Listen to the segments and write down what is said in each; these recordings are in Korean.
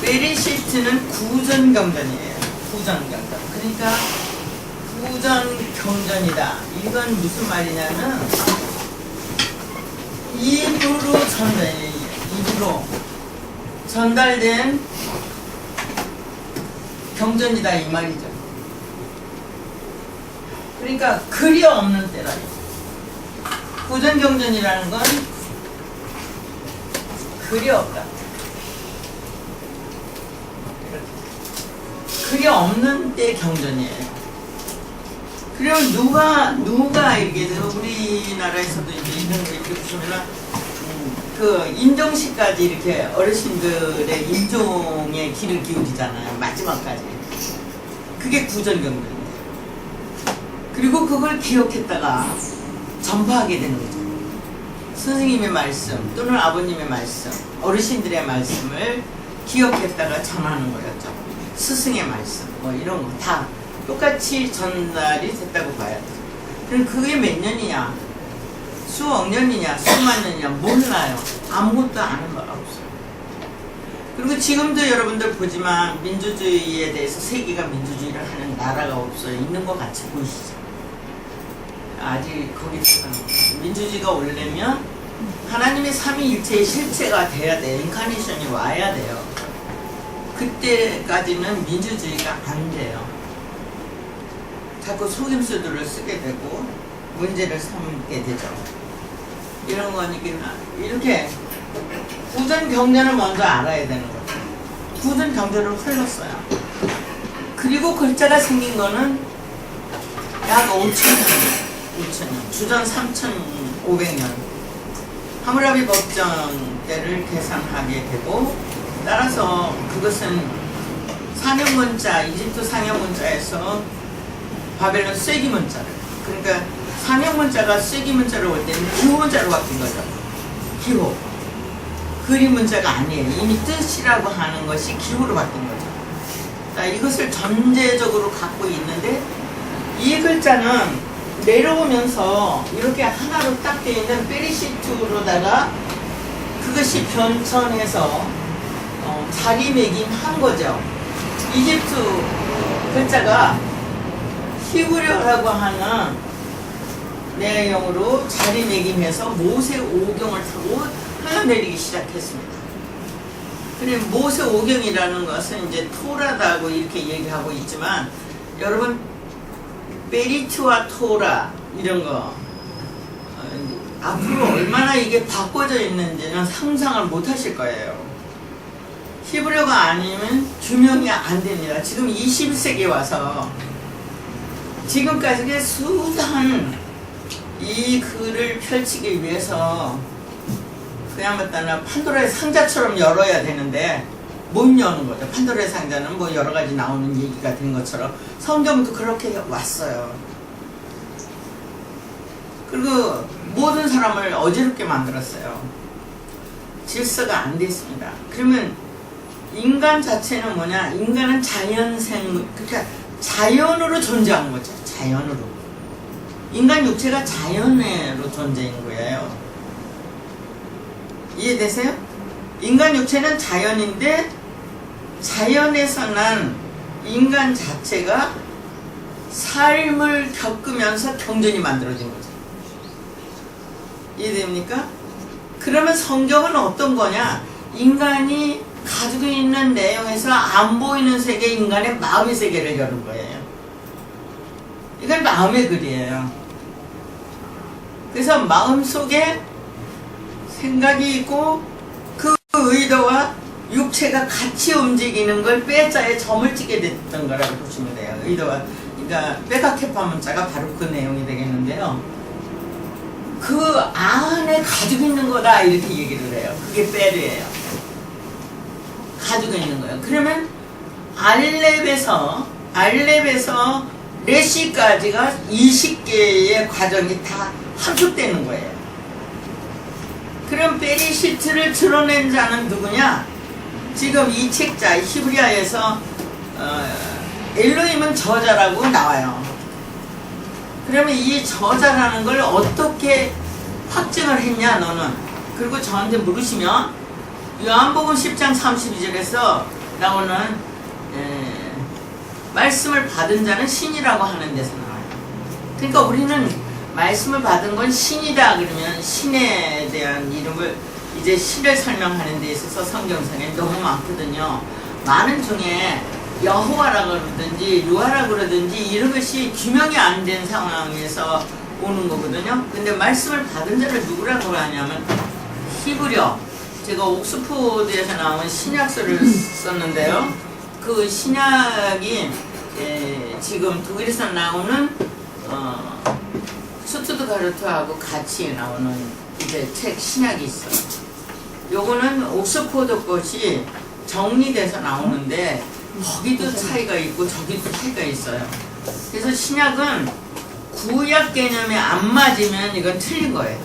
베리시트는 구전경전이에요. 구전경전. 그러니까 구전경전이다. 이건 무슨 말이냐면 입으로 전달이에요. 입으로 전달된 경전이다 이 말이죠. 그러니까 글이 없는 때라요. 구전경전이라는 건 글이 없다. 글이 없는 때 경전이에요. 그러면 누가 이렇게 우리나라에서도 이제 이런 거 이렇게 보시면 그 인종식까지 이렇게 어르신들의 인종의 귀를 기울이잖아요. 마지막까지. 그게 구전경전이에요. 그리고 그걸 기억했다가 전파하게 되는 거죠. 선생님의 말씀 또는 아버님의 말씀, 어르신들의 말씀을 기억했다가 전하는 거였죠. 스승의 말씀, 뭐 이런 거 다 똑같이 전달이 됐다고 봐야 돼요. 그럼 그게 몇 년이냐? 수억 년이냐? 수만 년이냐? 몰라요. 아무것도 아는 바가 없어요. 그리고 지금도 여러분들 보지만 민주주의에 대해서 세계가 민주주의를 하는 나라가 없어요. 있는 것 같이 보이시죠? 아직 거기 들어가는 거예요. 민주주의가 오려면 하나님의 삼위일체의 실체가 돼야 돼요. 인카네이션이 와야 돼요. 그때까지는 민주주의가 안 돼요. 자꾸 속임수들을 쓰게 되고 문제를 삼게 되죠. 이런 거니까 이렇게 구전경전을 먼저 알아야 되는 거죠. 구전경전을 흘렀어요. 그리고 글자가 생긴 거는 약 5,000년, 주전 3,500년 하무라비 법전 때를 계산하게 되고, 따라서 그것은 상형문자, 이집트 상형문자에서 바벨론 쐐기문자를, 그러니까 상형문자가 쐐기문자로 올 때는 기호문자로 바뀐 거죠. 기호. 그림문자가 아니에요. 이미 뜻이라고 하는 것이 기호로 바뀐 거죠. 자, 이것을 전제적으로 갖고 있는데 이 글자는 내려오면서 이렇게 하나로 딱 되어 있는 베리시트로다가 그것이 변천해서 자리매김한 거죠. 이집트 글자가 히브리어라고 하는 내용으로 자리매김해서 모세 오경을 타고 흘러내리기 시작했습니다. 근데 모세 오경이라는 것은 이제 토라다고 이렇게 얘기하고 있지만, 여러분 베리트와 토라 이런 거 앞으로 얼마나 이게 바꿔져 있는지는 상상을 못 하실 거예요. 히브리어가 아니면 규명이 안 됩니다. 지금 21세기에 와서 지금까지 수단 이 글을 펼치기 위해서 그야말로 판도라의 상자처럼 열어야 되는데 못 여는 거죠. 판도라의 상자는 뭐 여러 가지 나오는 얘기가 된 것처럼 성경도 그렇게 왔어요. 그리고 모든 사람을 어지럽게 만들었어요. 질서가 안 됐습니다. 그러면 인간 자체는 뭐냐? 인간은 자연생, 그러니까 자연으로 존재한 거죠. 자연으로. 인간 육체가 자연으로 존재인 거예요. 이해되세요? 인간 육체는 자연인데 자연에서 난 인간 자체가 삶을 겪으면서 경전이 만들어진 거죠. 이해됩니까? 그러면 성경은 어떤 거냐? 인간이 가지고 있는 내용에서 안 보이는 세계, 인간의 마음의 세계를 여는 거예요. 이건 마음의 글이에요. 그래서 마음속에 생각이 있고 그 의도와 육체가 같이 움직이는 걸 빼자에 점을 찍게 됐던 거라고 보시면 돼요. 의도와, 그러니까 빼각해파 문자가 바로 그 내용이 되겠는데요. 그 안에 가지고 있는 거다 이렇게 얘기를 해요. 그게 빼르예요. 가지고 있는 거예요. 그러면 알렙에서 레시까지가 20개의 과정이 다 함축되는 거예요. 그럼 베리시트를 드러낸 자는 누구냐? 지금 이 책자 히브리어에서 엘로힘은 저자라고 나와요. 그러면 이 저자라는 걸 어떻게 확증을 했냐 너는? 그리고 저한테 물으시면 요한복음 10장 32절에서 나오는 말씀을 받은 자는 신이라고 하는 데서 나와요. 그러니까 우리는 말씀을 받은 건 신이다 그러면 신에 대한 이름을 이제 신을 설명하는 데 있어서 성경상에 너무 많거든요. 많은 중에 여호와라 그러든지 루아라 그러든지 이런 것이 규명이 안 된 상황에서 오는 거거든요. 근데 말씀을 받은 자를 누구라고 하냐면 히브리어, 제가 옥스포드에서 나온 신약서를 썼는데요. 그 신약이 지금 독일에서 나오는 슈투트가르트하고 같이 나오는 이제 책 신약이 있어요. 요거는 옥스포드 것이 정리돼서 나오는데 거기도 차이가 있고 저기도 차이가 있어요. 그래서 신약은 구약 개념에 안 맞으면 이건 틀린 거예요.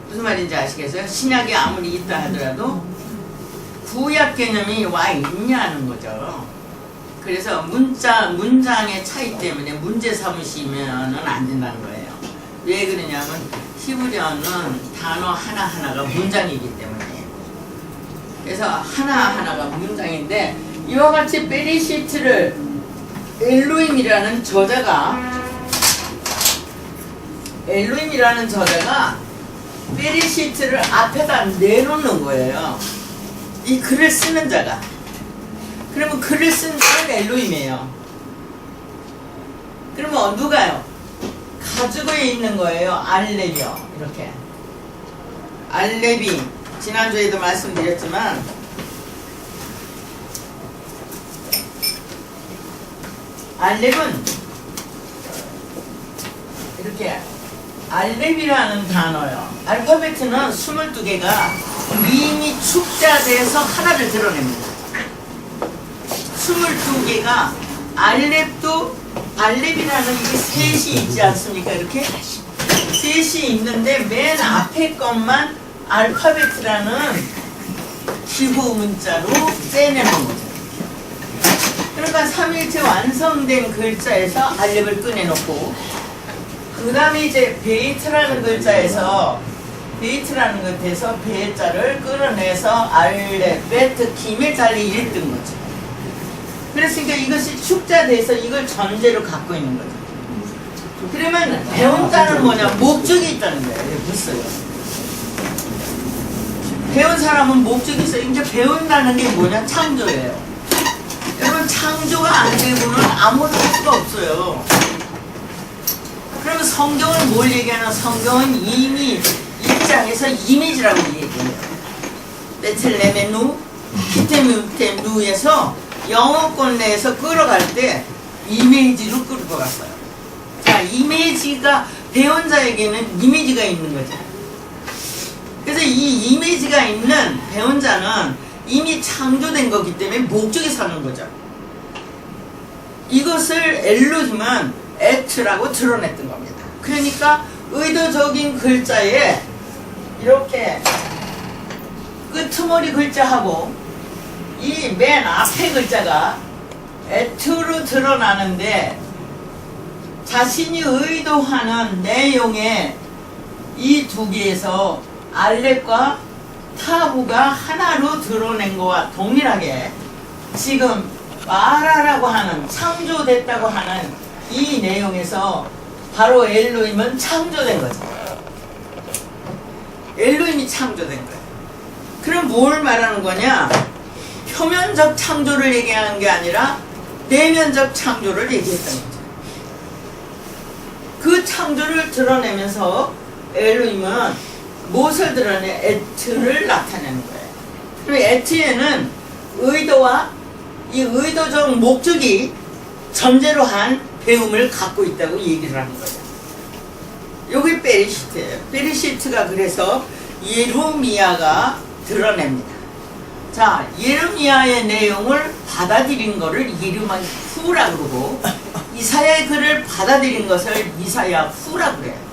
무슨 말인지 아시겠어요? 신약이 아무리 있다 하더라도 구약 개념이 와 있냐는 거죠. 그래서 문장의 차이 때문에 문제 삼으시면은 안 된다는 거예요. 왜 그러냐면 히브리어는 단어 하나하나가 문장이기 때문에. 그래서 하나하나가 문장인데 이와 같이 베리시트를 엘로임이라는 저자가 베리시트를 앞에다 내놓는 거예요. 이 글을 쓰는 자가. 그러면 글을 쓴 자는 엘로임이에요. 그러면 누가요? 가지고 있는 거예요. 알렙이요. 이렇게. 알렙이 지난주에도 말씀드렸지만 알렙은 이렇게 알렙이라는 단어요. 알파벳은 22개가 이미 축자돼서 하나를 드러냅니다. 22개가 알렙이라는 이게 셋이 있지 않습니까? 이렇게 셋이 있는데 맨 앞에 것만 알파벳이라는 기호 문자로 떼내는 거죠. 그러니까 삼일체 완성된 글자에서 알렙을 꺼내놓고 그 다음에 이제 베이트라는 글자에서 베이트라는 것에서 베자를 끌어내서 알렙, 베트, 김의 자리 읽던 거죠. 그랬으니까 이것이 축자돼서 이걸 전제로 갖고 있는 거죠. 그러면 배운다는 뭐냐? 목적이 있다는 거예요. 무슨 배운 사람은 목적이 있어요. 이제 배운다는 게 뭐냐? 창조예요. 여러분 창조가 안 되고는 아무것도 할 수가 없어요. 그러면 성경은 뭘 얘기하나? 성경은 이미 1장에서 이미지라고 얘기해요. 베틀레헴의 누, 기테뮤테 누에서 영어권 내에서 끌어갈 때 이미지로 끌고 갔어요. 자, 이미지가 배운 자에게는 이미지가 있는 거죠. 그래서 이 이미지가 있는 배운 자는 이미 창조된 거기 때문에 목적이 사는 거죠. 이것을 엘로힘은 에트라고 드러냈던 겁니다. 그러니까 의도적인 글자에 이렇게 끄트머리 글자하고 이 맨 앞에 글자가 에트로 드러나는데 자신이 의도하는 내용의 이 두 개에서 알렙과 타부가 하나로 드러낸 것과 동일하게 지금 마라라고 하는 창조됐다고 하는 이 내용에서 바로 엘로힘은 창조된 거죠. 엘로힘이 창조된 거예요. 그럼 뭘 말하는 거냐? 표면적 창조를 얘기하는 게 아니라 내면적 창조를 얘기했던 거죠. 그 창조를 드러내면서 엘로힘은 무엇을 드러내? 에트를 나타내는 거예요. 그리고 에트에는 의도와 이 의도적 목적이 전제로 한 배움을 갖고 있다고 얘기를 하는 거예요. 여기 베리시트예요. 베리시트가 그래서 예레미야가 드러냅니다. 자, 예레미야의 내용을 받아들인 거를 예레미야 후라 그러고 이사야의 글을 받아들인 것을 이사야 후라 그래요.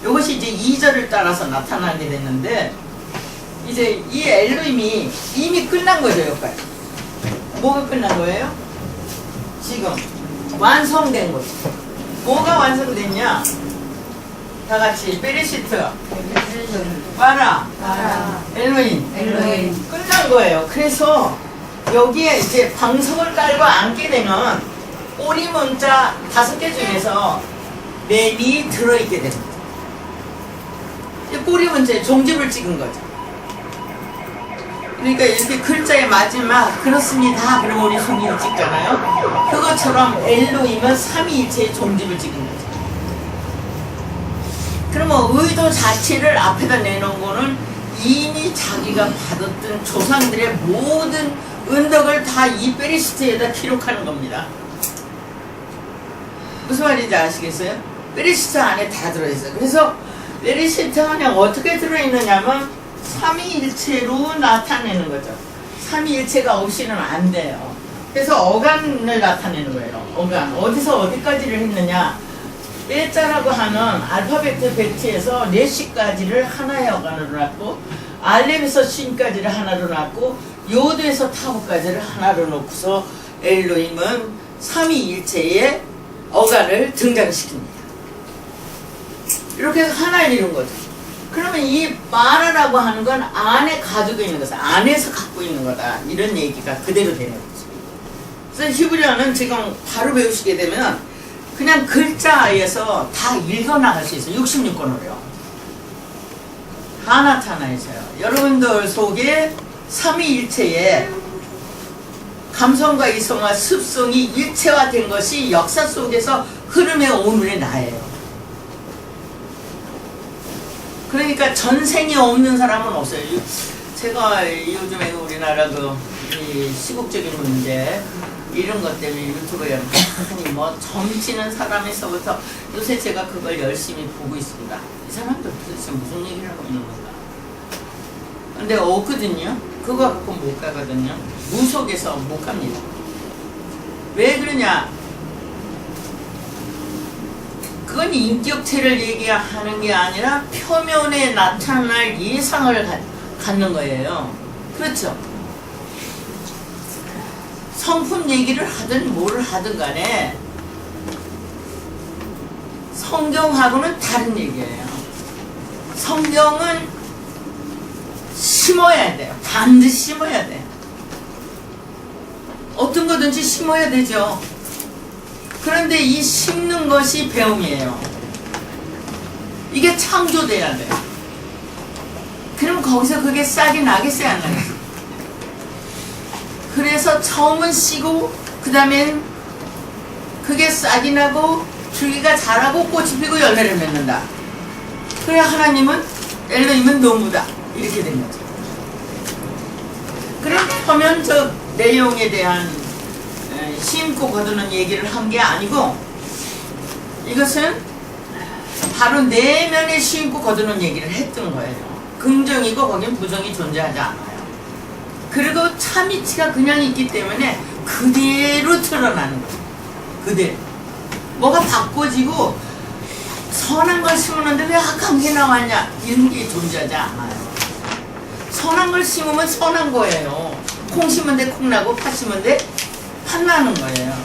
이것이 이제 2절을 따라서 나타나게 됐는데 이제 이 엘로힘이 이미 끝난 거죠. 여기까지. 뭐가 끝난 거예요? 지금 완성된 거죠. 뭐가 완성됐냐? 다 같이 베레시트, 바라, 엘로힘. 끝난 거예요. 그래서 여기에 이제 방석을 깔고 앉게 되면 꼬리 문자 5개 중에서 4이 들어있게 됩니다. 꼬리 문자에 종집을 찍은 거죠. 그러니까 이렇게 글자의 마지막 그렇습니다. 그러면 우리 종이를 찍잖아요. 그것처럼 엘로힘은 삼위일체의 종집을 찍은 거죠. 그러면 의도 자체를 앞에다 내놓은 거는 이미 자기가 받았던 조상들의 모든 은덕을 다 이 베레시트에다 기록하는 겁니다. 무슨 말인지 아시겠어요? 베레시트 안에 다 들어있어요. 그래서 베레시트 안에 어떻게 들어있느냐면 삼위일체로 나타내는 거죠. 삼위일체가 없이는 안 돼요. 그래서 어간을 나타내는 거예요. 어간. 어디서 어디까지를 했느냐. 빼자라고 하는 알파베트 벨트에서 4시까지를 하나의 어간으로 놨고, 알렙에서 쉰까지를 하나로 놨고, 요드에서 타브까지를 하나로 놓고서 엘로힘은 삼위일체의 어간을 등장시킵니다. 이렇게 해서 하나를 이룬 거죠. 그러면 이 마라라고 하는 건 안에 가지고 있는 것을 안에서 갖고 있는 거다. 이런 얘기가 그대로 되는 거죠. 그래서 히브리어는 지금 바로 배우시게 되면 그냥 글자에서 다 읽어나갈 수 있어요. 66권으로요. 다 나타나 있어요. 여러분들 속에 삼위일체의 감성과 이성과 습성이 일체화된 것이 역사 속에서 흐름의 오늘의 나예요. 그러니까 전생이 없는 사람은 없어요. 제가 요즘에 우리나라 이 시국적인 문제 이런 것 때문에 유튜브에 많이 뭐 점치는 사람에서부터 요새 제가 그걸 열심히 보고 있습니다. 이 사람들 도대체 무슨 얘기를 하고 있는 건가? 근데 없거든요. 그거 갖고 못 가거든요. 무속에서 못 갑니다. 왜 그러냐? 그건 인격체를 얘기하는 게 아니라 표면에 나타날 예상을 갖는 거예요. 그렇죠? 성품 얘기를 하든 뭘 하든 간에 성경하고는 다른 얘기예요. 성경은 심어야 돼요. 반드시 심어야 돼요. 어떤 거든지 심어야 되죠. 그런데 이 심는 것이 배움이에요. 이게 창조돼야 돼요. 그럼 거기서 그게 싹이 나겠어요, 안 나겠어요? 그래서 처음은 씨고 그 다음엔 그게 싹이 나고 줄기가 자라고 꽃이 피고 열매를 맺는다. 그래 하나님은 엘로힘은 노무다. 이렇게 된 거죠. 그럼 표면적 내용에 대한 심고 거두는 얘기를 한 게 아니고 이것은 바로 내면에 심고 거두는 얘기를 했던 거예요. 긍정이고 거긴 부정이 존재하지 않아요. 그리고 참이치가 그냥 있기 때문에 그대로 드러나는 거예요. 그대로. 뭐가 바꿔지고 선한 걸 심었는데 왜 악한 게 나왔냐 이런 게 존재하지 않아요. 선한 걸 심으면 선한 거예요. 콩 심은 데 콩 나고 팥 심은 데 팥 나는 거예요.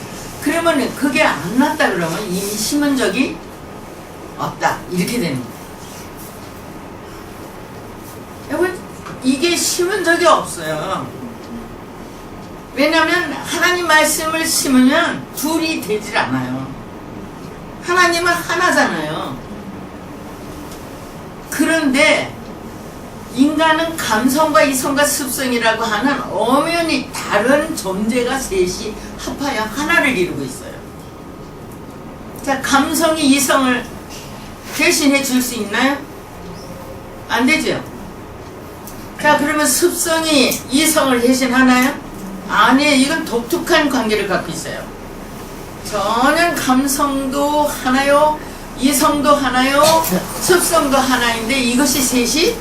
그러면 그게 안 났다 그러면 이미 심은 적이 없다 이렇게 되는 거예요. 여러분 이게 심은 적이 없어요. 왜냐하면 하나님 말씀을 심으면 둘이 되질 않아요. 하나님은 하나잖아요. 그런데 인간은 감성과 이성과 습성이라고 하는 엄연히 다른 존재가 셋이 합하여 하나를 이루고 있어요. 자, 감성이 이성을 대신해 줄 수 있나요? 안 되죠? 자, 그러면 습성이 이성을 대신하나요? 아니에요. 이건 독특한 관계를 갖고 있어요. 전혀 감성도 하나요, 이성도 하나요, 습성도 하나인데 이것이 셋이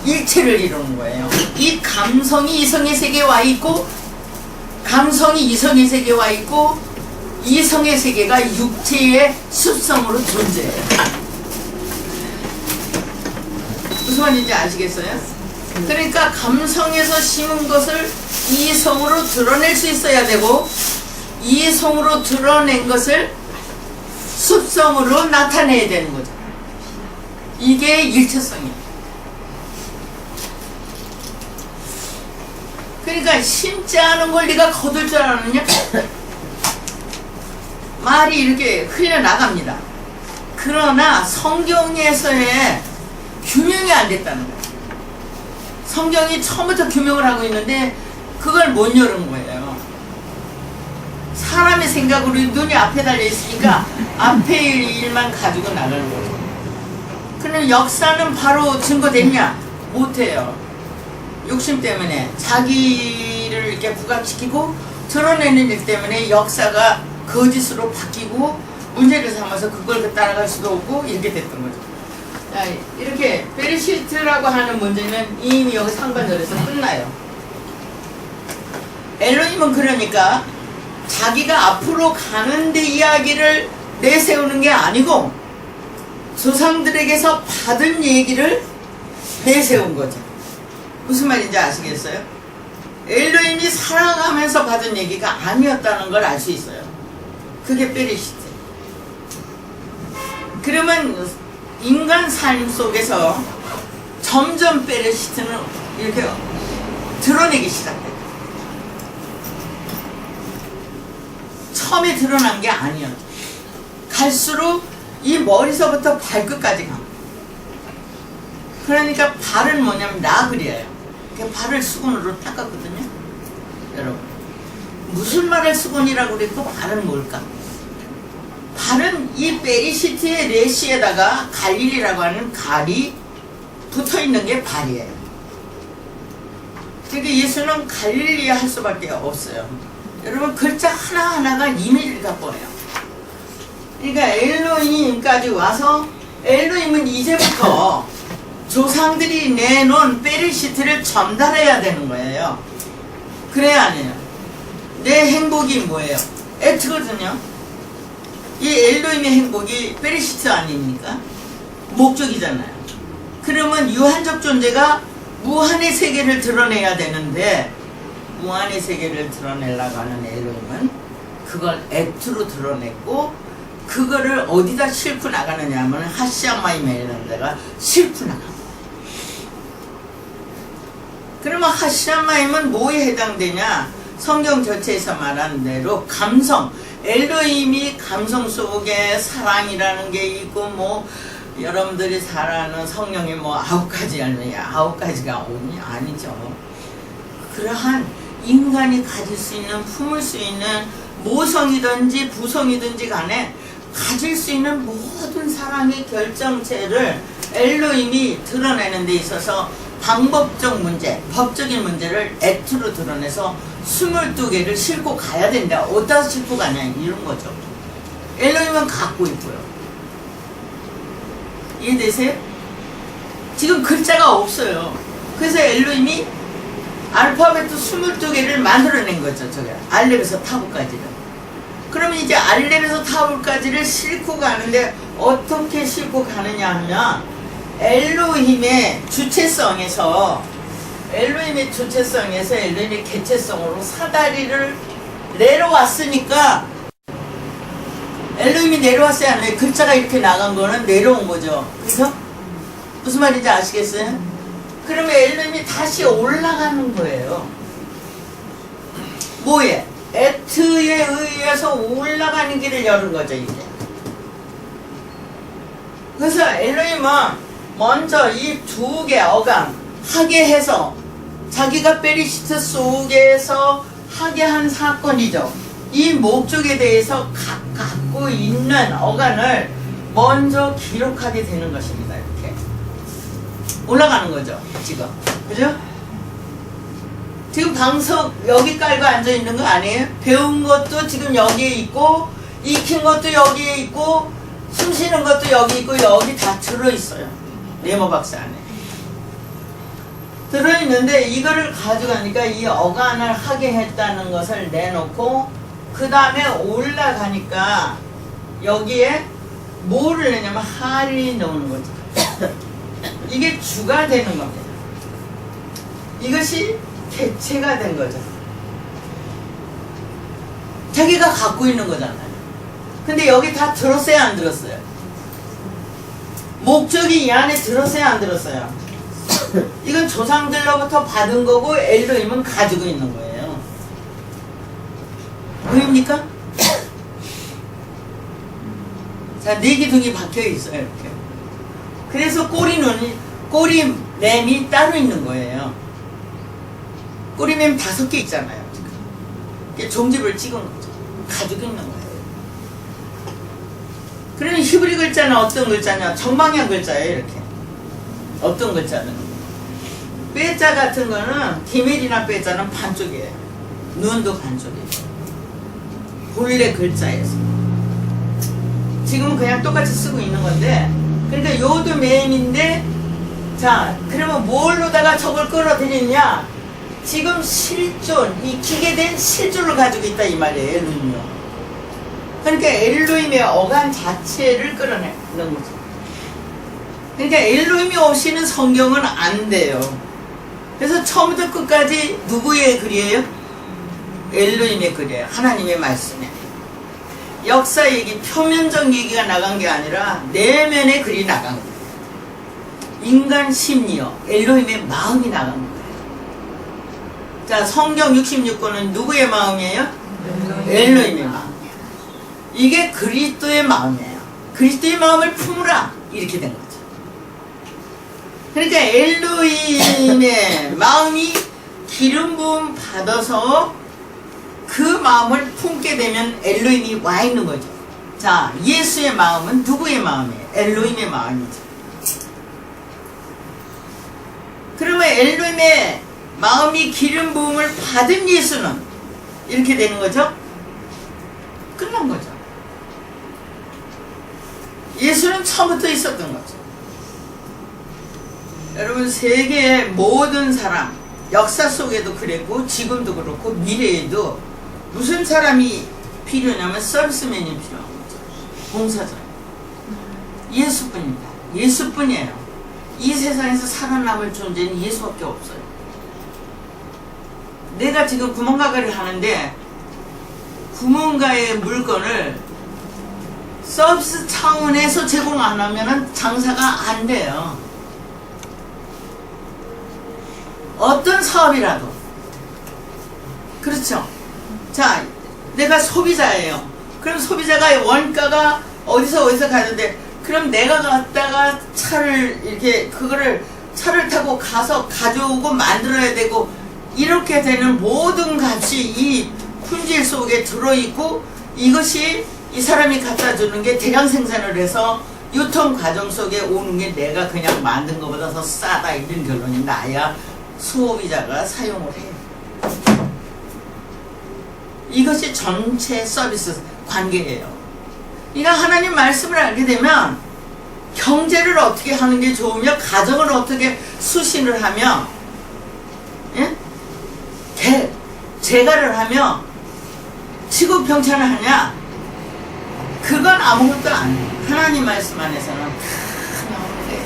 일체를 이루는 거예요. 이 감성이 이성의 세계에 와 있고 감성이 이성의 세계에 와 있고 이성의 세계가 육체의 습성으로 존재해요. 무슨 말인지 아시겠어요? 그러니까 감성에서 심은 것을 이성으로 드러낼 수 있어야 되고 이성으로 드러낸 것을 습성으로 나타내야 되는 거죠. 이게 일체성이에요. 그러니까 심지 않은 걸 네가 거둘 줄 아느냐? 말이 이렇게 흘려나갑니다. 그러나 성경에서의 규명이 안 됐다는 거예요. 성경이 처음부터 규명을 하고 있는데 그걸 못 열은 거예요. 사람의 생각으로 눈이 앞에 달려 있으니까 앞의 일만 가지고 나가는 거죠. 그럼 역사는 바로 증거됐냐? 못해요. 욕심 때문에 자기를 이렇게 부각시키고 드러내는 일 때문에 역사가 거짓으로 바뀌고 문제를 삼아서 그걸 따라갈 수도 없고 이렇게 됐던 거죠. 자, 이렇게 베르시트라고 하는 문제는 이미 여기 상반절에서 끝나요. 엘로힘은 그러니까 자기가 앞으로 가는데 이야기를 내세우는 게 아니고 조상들에게서 받은 얘기를 내세운 거죠. 무슨 말인지 아시겠어요? 엘로힘이 살아가면서 받은 얘기가 아니었다는 걸 알 수 있어요. 그게 베르시트. 그러면 인간 삶 속에서 점점 베르시트는 이렇게 드러내기 시작돼요. 처음에 드러난 게 아니었죠. 갈수록 이 머리서부터 발끝까지 가. 그러니까 발은 뭐냐면 나그려요. 발을 수건으로 닦았거든요. 여러분, 무슨 말을 수건이라고 그랬고 발은 뭘까? 발은 이 베리시트의 레시에다가 갈릴리라고 하는 갈이 붙어있는 게 발이에요. 그러니까 예수는 갈릴리에 할 수밖에 없어요. 여러분, 글자 하나하나가 이미지를 갖고 와요. 그러니까 엘로힘까지 와서 엘로힘은 이제부터 조상들이 내놓은 베르시트를 전달해야 되는 거예요. 그래야 안 해요. 내 행복이 뭐예요? 에트거든요. 이 엘로힘의 행복이 베르시트 아닙니까? 목적이잖아요. 그러면 유한적 존재가 무한의 세계를 드러내야 되는데 무한의 세계를 드러내려고 하는 엘로힘은 그걸 에트로 드러냈고 그거를 어디다 싣고 나가느냐 하면 하시아마임이라는 데가 싣고 나갑니다. 그러면 하시아마임은 뭐에 해당되냐? 성경 전체에서 말한 대로 감성, 엘로힘이 감성 속에 사랑이라는 게 있고 뭐 여러분들이 잘 아는 성령이 뭐 9가지 아니냐? 9가지가 오니? 아니죠. 그러한 인간이 가질 수 있는, 품을 수 있는 모성이든지 부성이든지 간에 가질 수 있는 모든 사랑의 결정체를 엘로힘이 드러내는 데 있어서 방법적 문제, 법적인 문제를 에트로 드러내서 22개를 싣고 가야 된다. 어디다 싣고 가냐 이런 거죠. 엘로힘은 갖고 있고요. 이해되세요? 지금 글자가 없어요. 그래서 엘로힘이 알파벳 22개를 만들어낸 거죠. 저게 알렙에서 타브까지를. 그러면 이제 알렙에서 타브까지를 싣고 가는데 어떻게 싣고 가느냐 하면 엘로힘의 주체성에서 엘로힘의 개체성으로 사다리를 내려왔으니까 엘로힘이 내려왔어야 하는데 글자가 이렇게 나간 거는 내려온 거죠. 그래서 무슨 말인지 아시겠어요? 그러면 엘로힘이 다시 올라가는 거예요. 뭐에? 에트에 의해서 올라가는 길을 여는 거죠, 이제. 그래서 엘로힘은 먼저 이 2개 어감 하게 해서 자기가 베르시트 속에서 하게 한 사건이죠. 이 목적에 대해서 갖고 있는 어간을 먼저 기록하게 되는 것입니다. 이렇게 올라가는 거죠, 지금. 그죠? 지금 방석 여기 깔고 앉아 있는 거 아니에요? 배운 것도 지금 여기에 있고 익힌 것도 여기에 있고 숨 쉬는 것도 여기 있고 여기 다 들어있어요. 네모박스 안에 들어있는데 이거를 가져가니까 이 어간을 하게 했다는 것을 내놓고 그 다음에 올라가니까 여기에 뭐를 내냐면 할이 넣는 거죠. 이게 주가 되는 겁니다. 이것이 개체가 된 거죠. 자기가 갖고 있는 거잖아요. 근데 여기 다 들었어요, 안 들었어요? 목적이 이 안에 들었어요, 안 들었어요? 이건 조상들로부터 받은 거고 엘로힘은 가지고 있는 거예요. 보입니까? 자, 네 기둥이 박혀 있어요, 이렇게. 그래서 꼬리맴이 따로 있는 거예요. 꼬리맴 5개 있잖아요, 지금. 이게 종집을 찍은 거죠. 가지고 있는 거예요. 그러면 히브리 글자는 어떤 글자냐? 정방향 글자예요, 이렇게. 어떤 글자는. 빼자 같은 거는, 디멜이나 빼자는 반쪽이에요. 눈도 반쪽이에요. 본래 글자에서. 지금은 그냥 똑같이 쓰고 있는 건데, 그러니까 요도 매임인데, 자, 그러면 뭘로다가 저걸 끌어들이냐? 지금 실존, 이 기계된 실존을 가지고 있다, 이 말이에요, 눈요. 그러니까 엘로힘의 어간 자체를 끌어내는 거죠. 그러니까 엘로힘이 없이는 성경은 안 돼요. 그래서 처음부터 끝까지 누구의 글이에요? 엘로힘의 글이에요. 하나님의 말씀에. 역사 얘기, 표면적 얘기가 나간 게 아니라 내면의 글이 나간 거예요. 인간 심리요, 엘로힘의 마음이 나간 거예요. 자, 성경 66권은 누구의 마음이에요? 엘로힘의 마음. 이게 그리스도의 마음이에요. 그리스도의 마음을 품으라, 이렇게 된 거죠. 그러니까 엘로힘의 마음이 기름 부음 받아서 그 마음을 품게 되면 엘로힘이 와 있는 거죠. 자, 예수의 마음은 누구의 마음이에요? 엘로힘의 마음이죠. 그러면 엘로힘의 마음이 기름 부음을 받은 예수는 이렇게 되는 거죠. 끝난 거죠. 예수는 처음부터 있었던 거죠. 여러분, 세계의 모든 사람, 역사 속에도 그랬고 지금도 그렇고 미래에도 무슨 사람이 필요냐면 서비스맨이 필요한 거죠. 봉사자. 예수뿐입니다. 예수뿐이에요. 이 세상에서 살아남을 존재는 예수밖에 없어요. 내가 지금 구멍가게를 하는데 구멍가의 물건을 서비스 차원에서 제공 안 하면 장사가 안 돼요. 어떤 사업이라도. 그렇죠? 자, 내가 소비자예요. 그럼 소비자가 원가가 어디서 가는데, 그럼 내가 갔다가 차를 이렇게, 그거를 차를 타고 가서 가져오고 만들어야 되고, 이렇게 되는 모든 값이 이 품질 속에 들어있고, 이것이 이 사람이 갖다 주는 게 대량 생산을 해서 유통 과정 속에 오는 게 내가 그냥 만든 것보다 더 싸다, 이런 결론이 나야 소비자가 사용을 해요. 이것이 전체 서비스 관계예요. 그러니까 하나님 말씀을 알게 되면 경제를 어떻게 하는 게 좋으며, 가정을 어떻게 수신을 하며, 예? 재가를 하며 치고평찬을 하냐, 그건 아무것도 아니에요. 하나님 말씀 안에서는 다 나오는 거예요.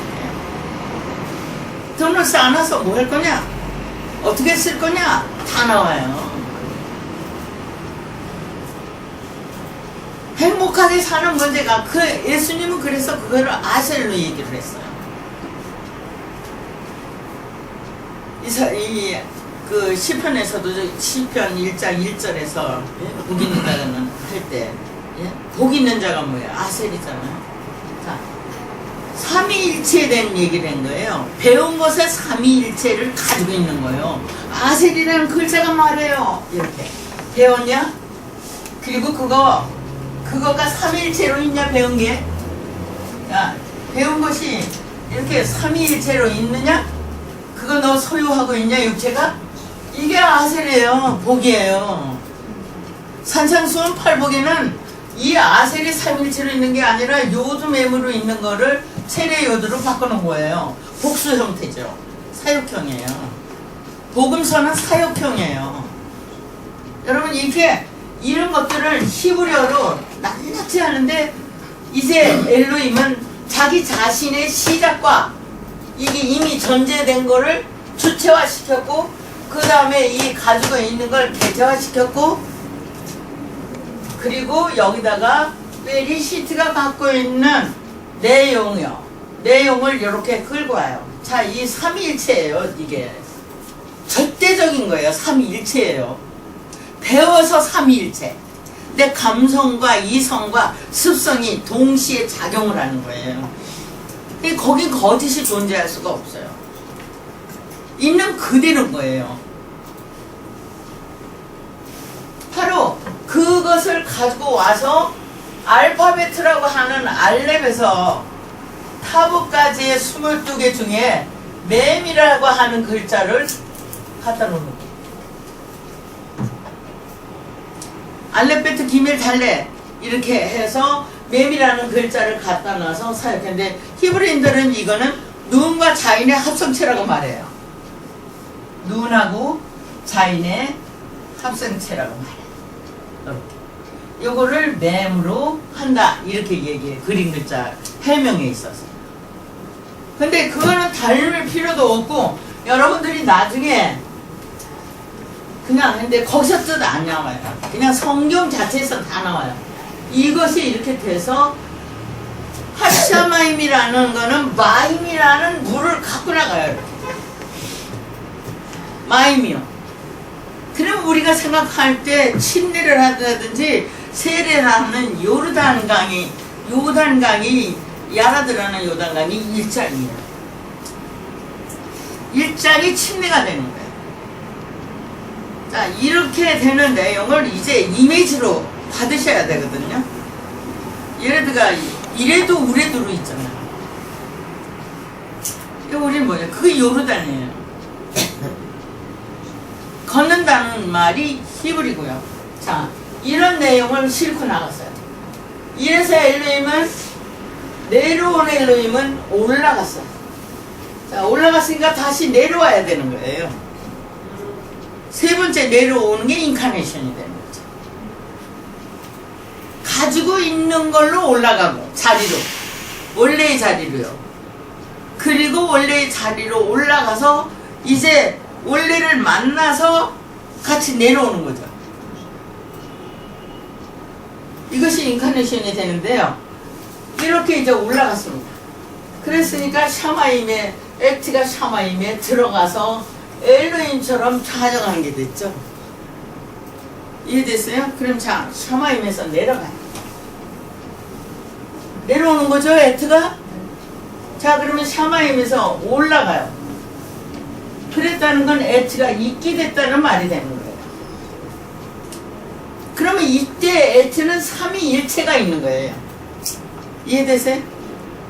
돈을 쌓아놔서 뭐 할 거냐, 어떻게 쓸 거냐, 다 나와요. 행복하게 사는 문제가, 예수님은 그래서 그거를 아셀로 얘기를 했어요. 그 시편에서도 시편 1장 1절에서 복 있는 자는 할 때, 복 있는 자가 뭐예요? 아셀이잖아요. 자, 삼위일체 된 얘기를 한 거예요. 배운 것에 삼위일체를 가지고 있는 거예요. 아셀이라는 글자가 말해요. 이렇게 배웠냐? 그리고 그거가 삼위일체로 있냐, 배운 게? 야, 배운 것이 이렇게 삼위일체로 있느냐? 그거 너 소유하고 있냐, 육체가? 이게 아셀이에요. 복이에요. 산상수훈 팔복에는 이 아셀이 삼일체로 있는 게 아니라 요두매무로 있는 거를 세례 요두로 바꿔놓은 거예요. 복수 형태죠. 사육형이에요. 복음서는 사육형이에요. 여러분, 이렇게 이런 것들을 히브리어로 낱낱이 하는데, 이제 엘로힘은 자기 자신의 시작과 이게 이미 전제된 거를 주체화시켰고, 그 다음에 이 가지고 있는 걸 개체화시켰고, 그리고 여기다가 베리시트가 갖고 있는 내용이요, 내용을 이렇게 끌고 와요. 자, 이 삼위일체예요. 이게 절대적인 거예요. 삼위일체예요. 배워서 삼위일체. 내 감성과 이성과 습성이 동시에 작용을 하는 거예요. 거긴 거짓이 존재할 수가 없어요. 있는 그대로인 거예요. 바로 그것을 가지고 와서 알파벳이라고 하는 알렙에서 타브까지의 22개 중에 맴이라고 하는 글자를 갖다 놓는 거예요. 알렙베트 기밀 달레 이렇게 해서 맴이라는 글자를 갖다 놔서 사역했는데 히브리인들은 이거는 눈과 자인의 합성체라고 말해요. 눈하고 자인의 합성체라고 말해요. 이렇게. 요거를 맴으로 한다 이렇게 얘기해. 그림 글자 해명에 있어서. 근데 그거는 다를 필요도 없고 여러분들이 나중에 그냥 근데 거기서 뜻 안 나와요. 그냥 성경 자체에서 다 나와요. 이것이 이렇게 돼서 하샤마임이라는 거는 마임이라는 물을 갖고 나가요. 이렇게. 마임이요. 그럼 우리가 생각할 때 침례를 하든지 세례를 하는 요단강이 야라드라는 요단강이 일장이에요. 일장이 침례가 되는 거예요. 자, 이렇게 되는 내용을 이제 이미지로 받으셔야 되거든요. 예레드가 이래도 우레도로 있잖아요. 이거 우리는 뭐냐? 그게 요르단이에요. 걷는다는 말이 히브리고요. 자, 이런 내용을 싣고 나갔어요. 이래서 내려온 엘로힘은 올라갔어요. 자, 올라갔으니까 다시 내려와야 되는 거예요. 세 번째 내려오는 게 인카네이션이 되는 거죠. 가지고 있는 걸로 올라가고 자리로 원래의 자리로요. 그리고 원래의 자리로 올라가서 이제 원래를 만나서 같이 내려오는 거죠. 이것이 인카네이션이 되는데요. 이렇게 이제 올라갔습니다. 그랬으니까 샤마임의 액트가 샤마임에 들어가서 엘로힘처럼 좌정한 게 됐죠. 이해됐어요? 그럼 자, 샤마임에서 내려가요. 내려오는 거죠, 액트가? 자, 그러면 샤마임에서 올라가요. 그랬다는 건 액트가 있게 됐다는 말이 되는 거예요. 그러면 이때 액트는 삼위일체가 있는 거예요. 이해되세요?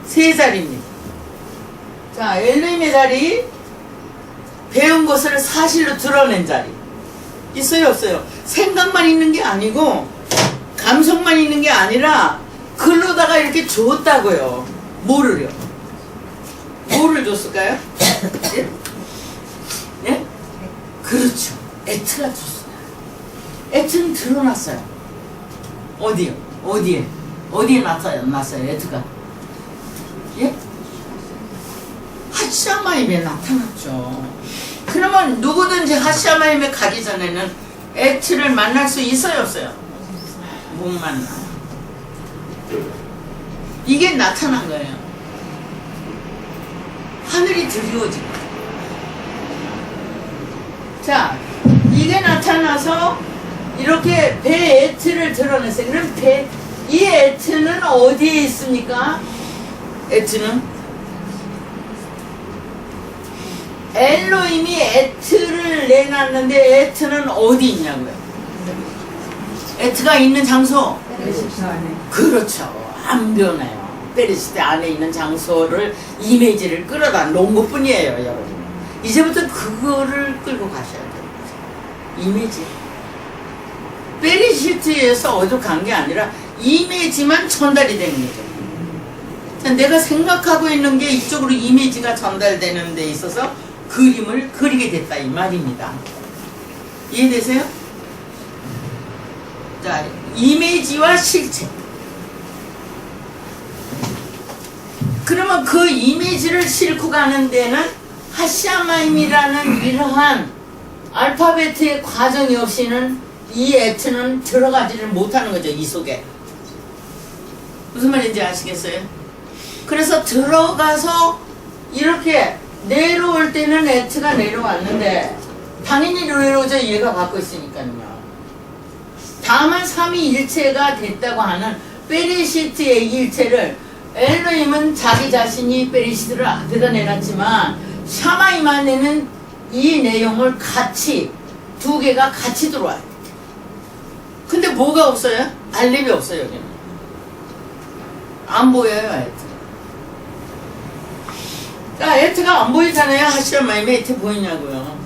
세 자리입니다. 자, 엘로힘의 자리, 배운 것을 사실로 드러낸 자리. 있어요, 없어요? 생각만 있는 게 아니고, 감성만 있는 게 아니라, 글로다가 이렇게 줬다고요. 뭐를요? 뭐를 줬을까요? 예? 예? 그렇죠. 액트가 줬어요. 액트는 드러났어요. 어디요? 어디에 났어요, 액트가? 예? 하샤마임에 나타났죠. 그러면 누구든지 하샤마임에 가기 전에는 액트를 만날 수 있어요, 없어요? 못 만나요. 이게 나타난 거예요. 하늘이 드리워진 거예요. 자, 이게 나타나서 이렇게 배 액트를 드러냈어요. 그럼 이 액트는 어디에 있습니까? 액트는 엘로힘이 액트를 내놨는데 액트는 어디 있냐고요? 액트가 있는 장소? 베레시트 안에. 그렇죠. 안 변해요. 베레시트 안에 있는 장소를 이미지를 끌어다 놓은 것 뿐이에요, 여러분. 이제부터 그거를 끌고 가셔야 돼요. 이미지. 베레시트에서 어둑한 게 아니라 이미지만 전달이 되는 거죠. 내가 생각하고 있는 게 이쪽으로 이미지가 전달되는 데 있어서 그림을 그리게 됐다 이 말입니다. 이해되세요? 자, 이미지와 실체. 그러면 그 이미지를 싣고 가는 데는 하샤마임이라는 이러한 알파벳의 과정이 없이는 이 액트는 들어가지를 못하는 거죠. 이 속에. 무슨 말인지 아시겠어요? 그래서 들어가서 이렇게 내려올 때는 에트가 내려왔는데 당연히 내려오죠. 얘가 갖고 있으니까요. 다만 삼위일체가 됐다고 하는 베레시트의 일체를 엘로힘은 자기 자신이 베레시트를 앞에다 내놨지만 샤마이만에는 이 내용을 같이 두 개가 같이 들어와요. 근데 뭐가 없어요? 알렙이 없어요. 여기는 안 보여요. 에트. 그러니까 에트가 안 보이잖아요. 하시아마임에 에트 보이냐고요.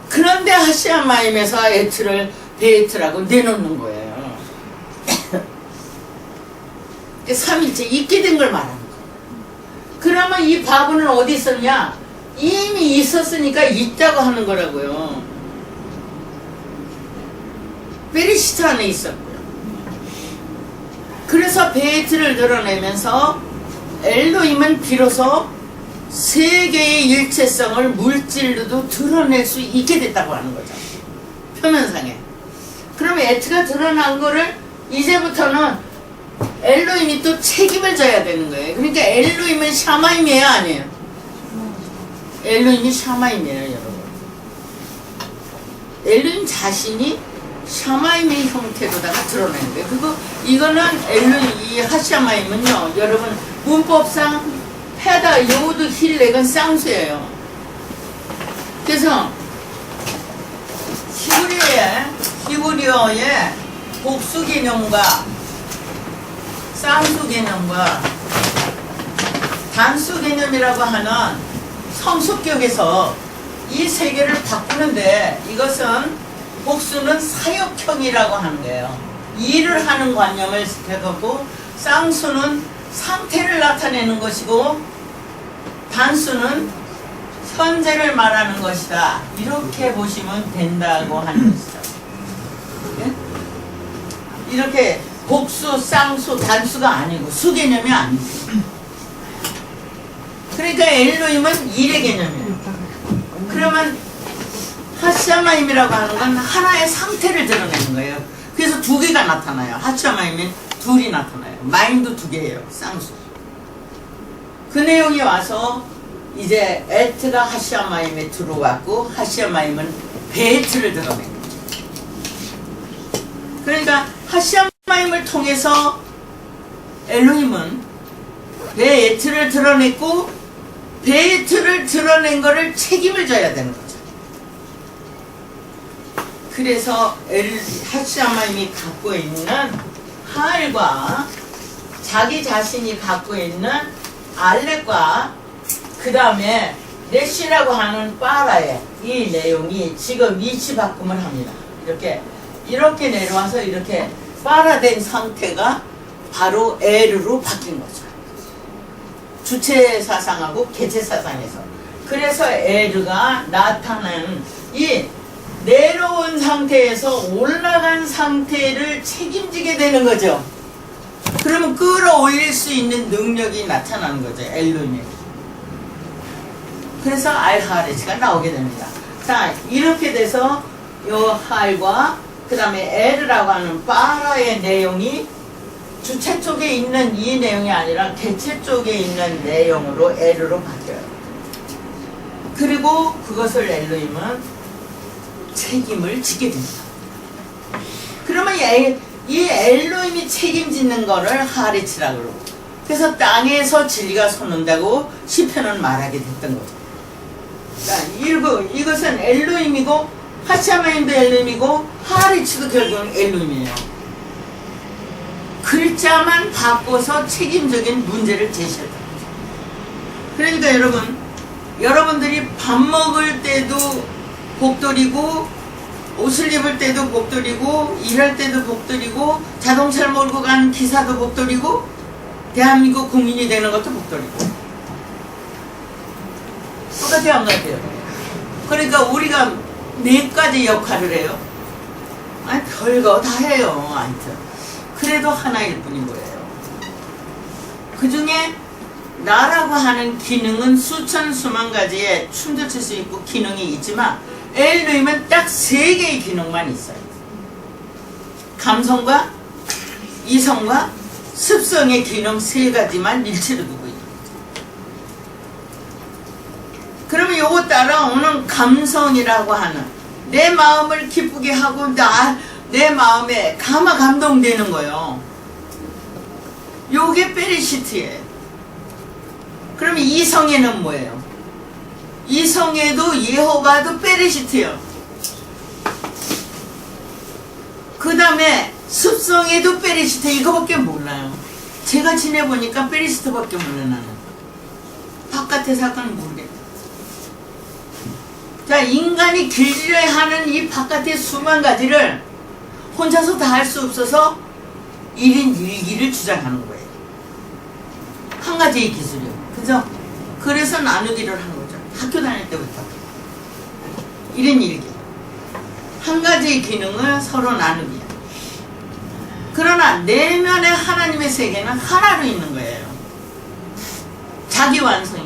그런데 하시아마임에서 에트를 베에트라고 내놓는 거예요. 삼일체 있게 된 걸 말하는 거예요. 그러면 이 바보는 어디 있었냐? 이미 있었으니까 있다고 하는 거라고요. 베레시트 안에 있었고요. 그래서 베에트를 드러내면서 엘로힘은 비로소 세계의 일체성을 물질로도 드러낼 수 있게 됐다고 하는 거죠. 표면상에. 그럼 에트가 드러난 거를 이제부터는 엘로힘이 또 책임을 져야 되는 거예요. 그러니까 엘로힘은 샤마임이에요, 아니에요? 엘로힘이 샤마임이에요, 여러분. 엘로힘 자신이 샤마임의 형태로다가 드러내는 거예요. 그리고 이거는 엘로힘, 이 하샤마임은요, 여러분 문법상 페다, 요드, 힐렉은 쌍수예요. 그래서 히브리어의 복수 개념과 쌍수 개념과 단수 개념이라고 하는 성수격에서 이 세 개를 바꾸는데 이것은 복수는 사역형이라고 하는 거예요. 일을 하는 관념을 해갖고 쌍수는 상태를 나타내는 것이고 단수는 현재를 말하는 것이다. 이렇게 보시면 된다고 하는 것이죠. 네? 이렇게 복수, 쌍수, 단수가 아니고 수 개념이 아니고. 그러니까 엘로힘은 일의 개념이에요. 그러면 하샤마임이라고 하는 건 하나의 상태를 드러내는 거예요. 그래서 두 개가 나타나요. 하샤마임은 둘이 나타나요. 마임도 두 개예요. 쌍수. 그 내용이 와서 이제 에트가 하샤마임에 들어왔고 하샤마임은 베에트를 드러낸 거죠. 그러니까 하샤마임을 통해서 엘로힘은 베에트를 드러냈고 베에트를 드러낸 거를 책임을 져야 되는 거죠. 그래서 하샤마임이 갖고 있는 하알과 자기 자신이 갖고 있는 알렉과 그 다음에 넷이라고 하는 파라의 이 내용이 지금 위치 바꿈을 합니다. 이렇게 내려와서 이렇게 파라된 상태가 바로 에르로 바뀐 거죠. 주체 사상하고 개체 사상에서. 그래서 에르가 나타나는 이 내려온 상태에서 올라간 상태를 책임지게 되는 거죠. 그러면 끌어올릴 수 있는 능력이 나타나는 거죠. 엘로힘에. 그래서 알하레츠가 나오게 됩니다. 자, 이렇게 돼서 요 할과 그 다음에 에르라고 하는 파라의 내용이 주체 쪽에 있는 이 내용이 아니라 개체 쪽에 있는 내용으로 에르로 바뀌어요. 그리고 그것을 엘로힘은 책임을 지게 됩니다. 그러면 이 엘로힘이 책임지는 거를 하레츠라고 그러고, 그래서 땅에서 진리가 솟는다고 시편은 말하게 됐던 거죠. 그러니까 이것은 엘로힘이고 하샤마임도 엘로힘이고 하레츠도 결국은 엘로힘이에요. 글자만 바꿔서 책임적인 문제를 제시했다. 그러니까 여러분들이 밥 먹을 때도 복돌이고 옷을 입을 때도 복돌이고 일할 때도 복돌이고 자동차를 몰고 간 기사도 복돌이고 대한민국 국민이 되는 것도 복돌이고 똑같아요, 안 같아요? 그러니까 우리가 네 가지 역할을 해요. 아니 별거 다 해요. 하여튼 그래도 하나일 뿐인 거예요. 그 중에 나라고 하는 기능은 수천 수만 가지의 춤도 출 수 있고 기능이 있지만 엘로힘은 딱 세 개의 기능만 있어요. 감성과 이성과 습성의 기능 세 가지만 일체로 두고 있는 거죠. 요거 따라오는 감성이라고 하는 내 마음을 기쁘게 하고 내 마음에 감동되는 거예요. 요게 페리시트예요. 그럼 이성애는 뭐예요? 이성애도 예호바도 페리시트예요. 그 다음에 습성애도 페리시트. 이거밖에 몰라요. 제가 지내보니까 페리시트밖에 몰라요. 나는 바깥의 사건은 모르겠다. 자, 인간이 길러야 하는 이 바깥의 수만 가지를 혼자서 다 할 수 없어서 1인 1기를 주장하는 거예요. 한 가지의 기술이요. 그죠? 그래서 나누기를 하는 거죠. 학교 다닐 때부터. 1인 1기. 한 가지의 기능을 서로 나누기야. 그러나 내면의 하나님의 세계는 하나로 있는 거예요. 자기 완성이.